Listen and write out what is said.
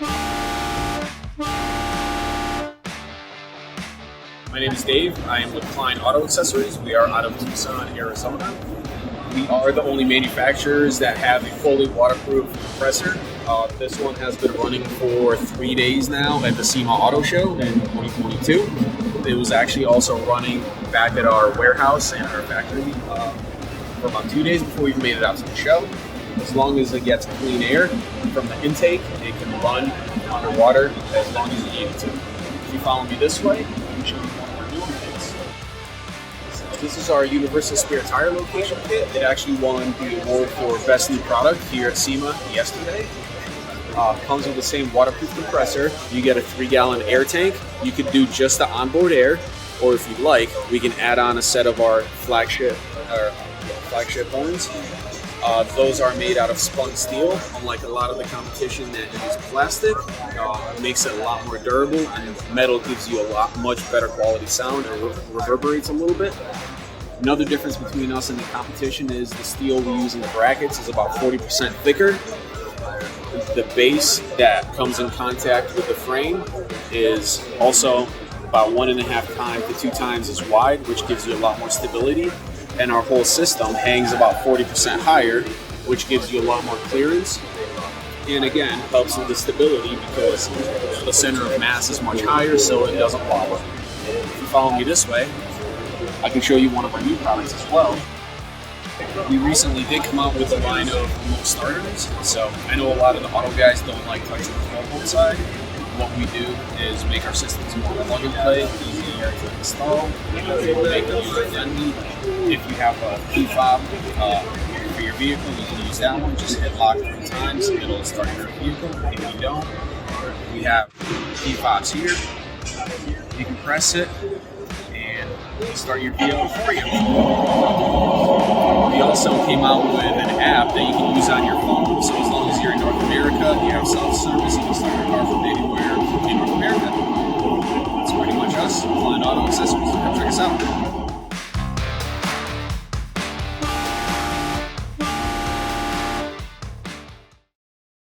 My name is Dave. I am with Kleinn Auto Accessories. We are out of Tucson, Arizona. We are the only manufacturers that have a fully waterproof compressor. This one has been running for 3 days now at the SEMA Auto Show in 2022. It was actually also running back at our warehouse and our factory for about 2 days before we even made it out to the show. As long as it gets clean air from the intake, it can run underwater as long as you need it to. If you follow me this way, I can show you what we're doing with this. This is our universal spare tire location kit. It actually won the award for best new product here at SEMA yesterday. Comes with the same waterproof compressor. You get a 3-gallon air tank. You could do just the onboard air, or if you'd like, we can add on a set of our flagship horns. Those are made out of spun steel, unlike a lot of the competition that is plastic. It makes it a lot more durable, and metal gives you a much better quality sound. It reverberates a little bit. Another difference between us and the competition is the steel we use in the brackets is about 40% thicker. The base that comes in contact with the frame is also about 1.5 times to 2 times as wide, which gives you a lot more stability. And our whole system hangs about 40% higher, which gives you a lot more clearance. And again, helps with the stability because the center of mass is much higher, so it doesn't wobble. If you follow me this way, I can show you one of our new products as well. We recently did come out with a line of remote starters. So I know a lot of the auto guys don't like touching the remote side. What we do is make our systems more plug and play, easier to install, make them user friendly. If you have a key fob for your vehicle, you can use that one. Just hit lock 3 times, it'll start your vehicle. If you don't, we have key fobs here. You can press it and start your vehicle for you. We also came out with an app that you can use on your phone. So as